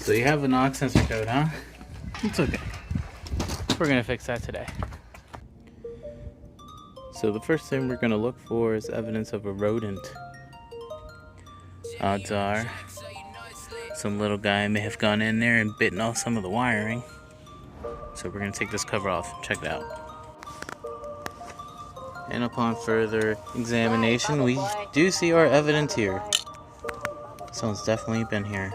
So you have a knock sensor code, huh? It's okay. We're gonna fix that today. So the first thing we're gonna look for is evidence of a rodent. Odds are some little guy may have gone in there and bitten off some of the wiring. So we're gonna take this cover off and check it out. And upon further examination, we do see our evidence here. Someone's definitely been here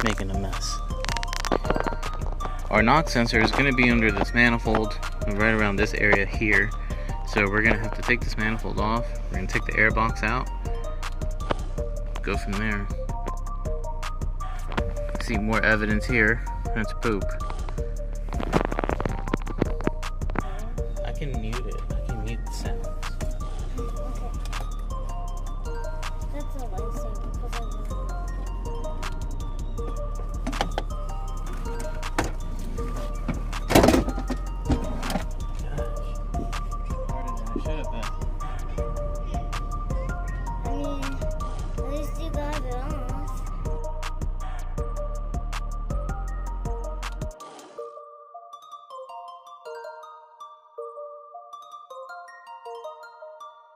making a mess. Our knock sensor is going to be under this manifold right around this area here. So we're going to have to take this manifold off. We're going to take the air box out. Go from there. See more evidence here. That's poop. I can mute it. I can mute the sounds. That's a lifesaver because I at least you got it off.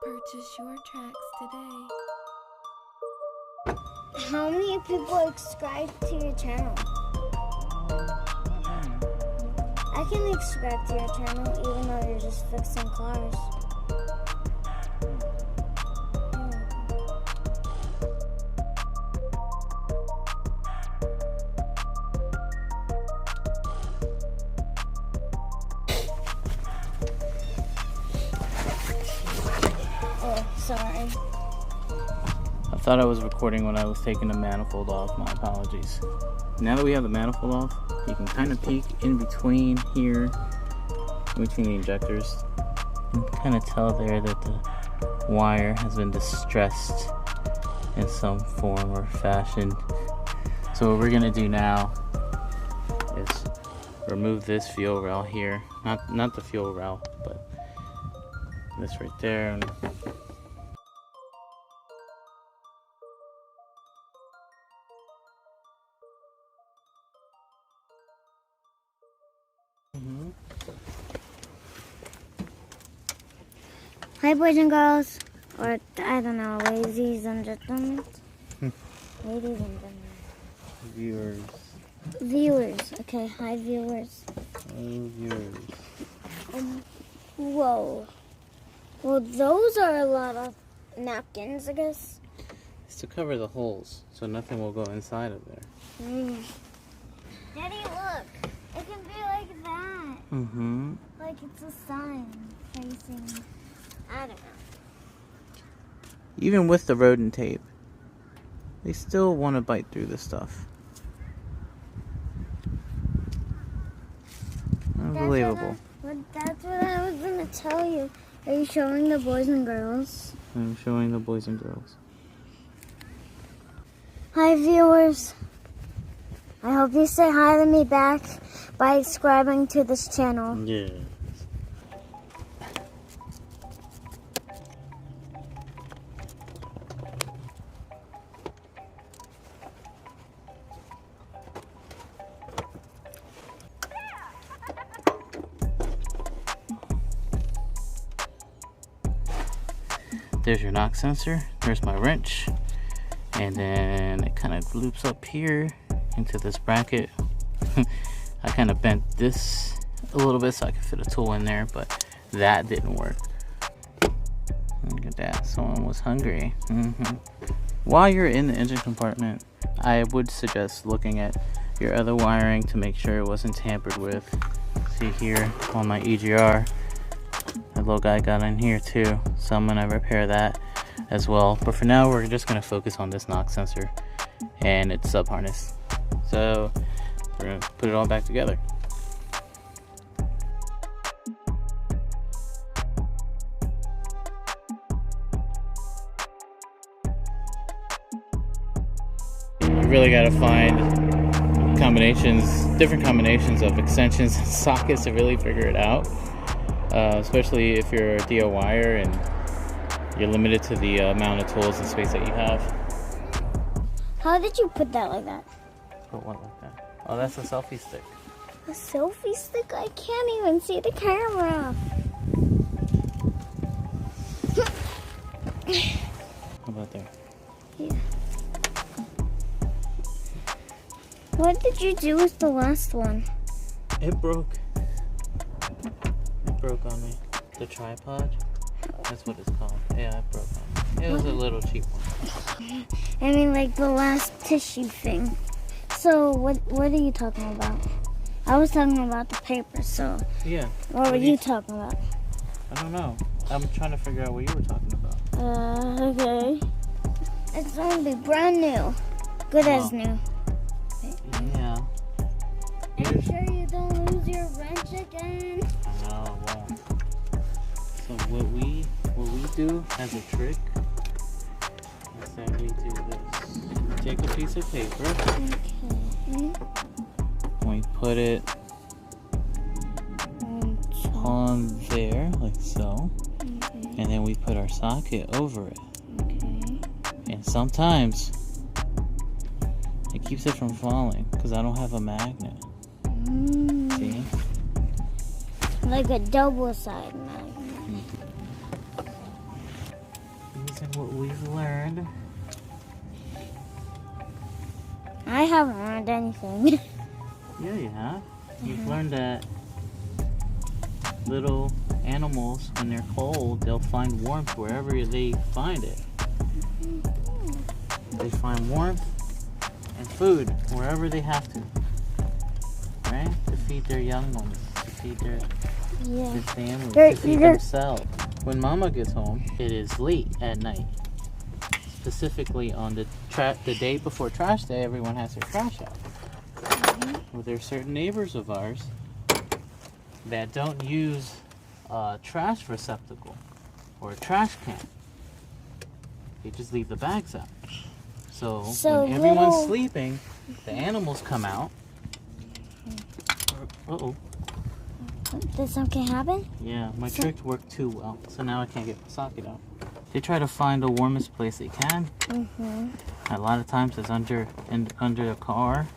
Purchase your tracks today. How many people subscribe to your channel? I can subscribe to your channel even though you're just fixing cars. Oh, sorry. I thought I was recording when I was taking the manifold off. My apologies. Now that we have the manifold off, you can kind of peek in between here, in between the injectors. You can kind of tell there that the wire has been distressed in some form or fashion. So what we're going to do now is remove this fuel rail here. Not the fuel rail, but this right there. Hi, boys and girls, or I don't know, ladies and gentlemen. Ladies and gentlemen. Viewers. Viewers. Okay, hi, viewers. Hey, viewers. Whoa. Well, those are a lot of napkins, I guess. It's to cover the holes, so nothing will go inside of there. Daddy, look. It can be like that. Mm-hmm. Like it's a sign facing, I don't know. Even with the rodent tape, they still want to bite through this stuff. Unbelievable. That's what I was going to tell you. Are you showing the boys and girls? I'm showing the boys and girls. Hi, viewers. I hope you say hi to me back by subscribing to this channel. Yeah. There's your knock sensor. There's my wrench. And then it kind of loops up here into this bracket. I kind of bent this a little bit so I could fit a tool in there, but that didn't work. Look at that, someone was hungry. While you're in the engine compartment, I would suggest looking at your other wiring to make sure it wasn't tampered with. See here on my EGR, that little guy got in here too, so I'm gonna repair that as well. But for now, we're just gonna focus on this knock sensor and its sub harness. So we're gonna put it all back together. You really gotta find different combinations of extensions and sockets to really figure it out. Especially if you're a DIYer and you're limited to the amount of tools and space that you have. How did you put that like that? put one like that. Oh, that's a selfie stick. A selfie stick? I can't even see the camera. How about there? Yeah. What did you do with the last one? It broke. It broke on me. The tripod. That's what it's called. Yeah, it broke on me. It was a little cheap one. I mean, like the last tissue thing. So, what are you talking about? I was talking about the paper, so... Yeah. What were you talking about? I don't know. I'm trying to figure out what you were talking about. Okay. It's going to be brand new. Good as new. Yeah. Make sure you don't lose your wrench again. I know, I won't. So what we do as a trick is that we do this. Take a piece of paper. Okay. We put it on there, like so. Okay. And then we put our socket over it. Okay. And sometimes it keeps it from falling because I don't have a magnet. See? Like a double-sided magnet. Using what we've learned. I haven't learned anything. Yeah, you have. You've learned that little animals, when they're cold, they'll find warmth wherever they find it. They find warmth and food wherever they have to. Right? To feed their young ones, to feed their family, to feed themselves. When Mama gets home, it is late at night. Specifically on the day before trash day, everyone has their trash out. Well, there's certain neighbors of ours that don't use a trash receptacle or a trash can. They just leave the bags out. So when everyone's sleeping, the animals come out. Uh-oh. Did something happen? Yeah, my trick worked too well, so now I can't get my socket out. They try to find the warmest place they can. A lot of times it's under the car,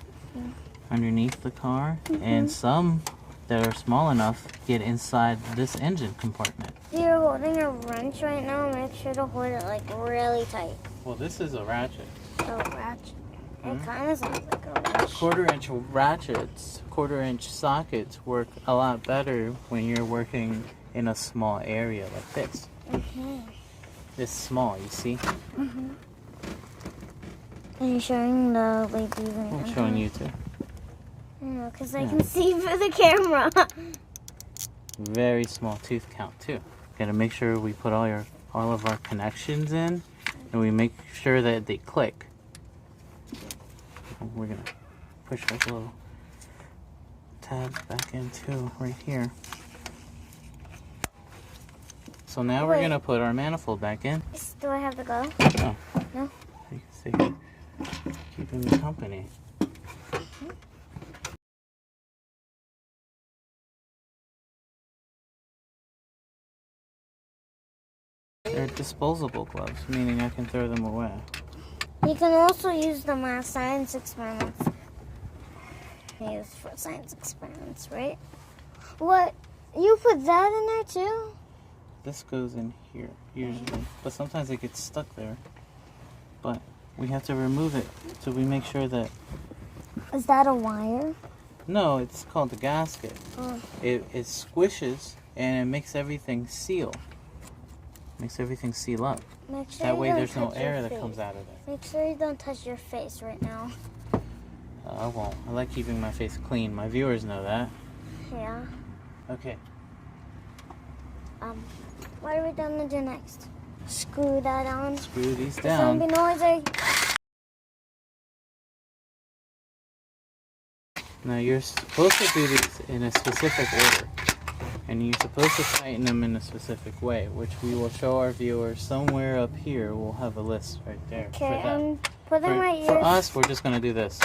underneath the car, and some that are small enough get inside this engine compartment. You're holding a wrench right now. Make sure to hold it like really tight. Well, this is a ratchet. A ratchet. It kind of sounds like a wrench. Quarter-inch ratchets, quarter-inch sockets work a lot better when you're working in a small area like this. This small, you see? Are you showing the ladies? I'm showing you too. No, because I can see through the camera. Very small tooth count too. Gotta make sure we put all of our connections in, and we make sure that they click. We're gonna push our little tabs back in too, right here. So now we're gonna put our manifold back in. Do I have to go? No. No? You can see, keeping me company. They're disposable gloves, meaning I can throw them away. You can also use them as science experiments. Used for science experiments, right? What? You put that in there too? This goes in here, usually. But sometimes it gets stuck there. But we have to remove it so we make sure that... Is that a wire? No, it's called the gasket. It squishes and it makes everything seal. Makes everything seal up. Make sure That way you don't there's no touch your air that face. comes out of it. Make sure you don't touch your face right now. I won't. I like keeping my face clean. My viewers know that. Yeah. Okay. What are we gonna do next? Screw that on. Screw these It's down. gonna be noisy. Now you're supposed to do these in a specific order. And you're supposed to tighten them in a specific way, which we will show our viewers somewhere up here. We'll have a list right there. Okay, for them. put in my ears. For us, we're just going to do this.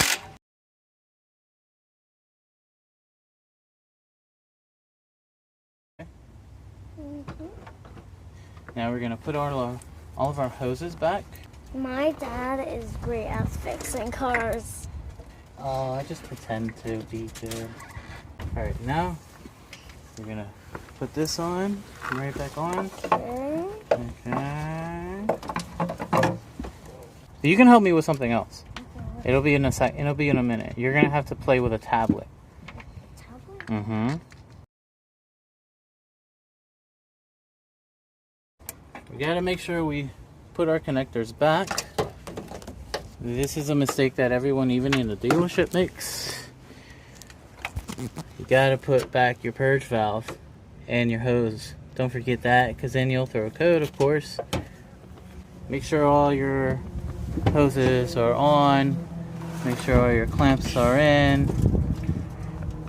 Now we're going to put all of our hoses back. My dad is great at fixing cars. Oh, I just pretend to be good. Alright, now we're gonna put this on, right back on. Okay. Okay. You can help me with something else. Okay. It'll be in a it'll be in a minute. You're gonna have to play with a tablet. Tablet? Mm-hmm. We gotta make sure we put our connectors back. This is a mistake that everyone, even in the dealership, makes. You gotta put back your purge valve and your hose. Don't forget that, because then you'll throw a code, of course. Make sure all your hoses are on. Make sure all your clamps are in.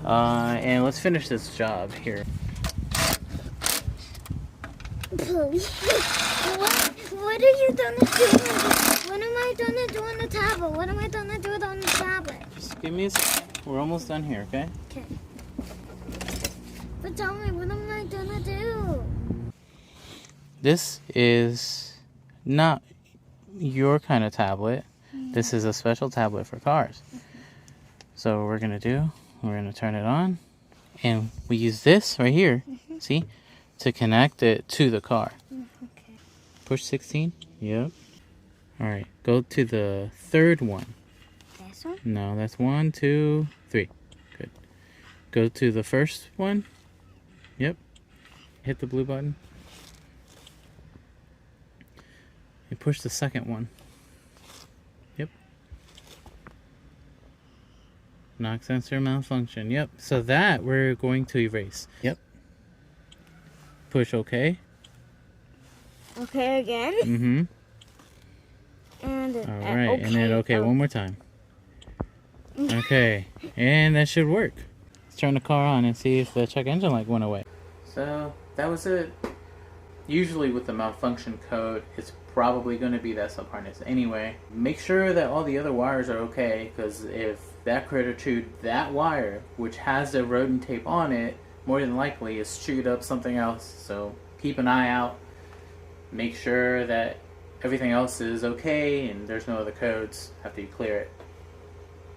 And let's finish this job here. What are you gonna do? What am I gonna do on the tablet? What am I gonna do on the tablet? Just give me a second. We're almost done here, okay? Okay. But tell me, what am I gonna do? This is not your kind of tablet. This is a special tablet for cars. So what we're gonna do, we're gonna turn it on, and we use this right here, see, to connect it to the car. Okay. Push 16. Yep. All right. Go to the third one. This one? No, that's 1, 2, 3. Good. Go to the first one. Yep. Hit the blue button. And push the second one. Yep. Knock sensor malfunction. Yep. So that we're going to erase. Yep. Push OK. Okay, again. Mm-hmm. And All right. And then OK one more time. Okay. And that should work. Let's turn the car on and see if the check engine light went away. So that was it. Usually with the malfunction code, it's probably going to be that sub-harness anyway. Make sure that all the other wires are okay, because if that critter chewed that wire, which has the rodent tape on it, more than likely it's chewed up something else. So keep an eye out. Make sure that everything else is okay and there's no other codes after you clear it.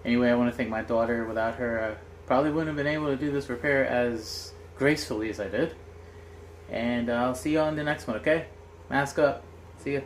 Anyway, I want to thank my daughter. Without her, I probably wouldn't have been able to do this repair as gracefully as I did. And I'll see you on the next one, okay? Mask up. See ya.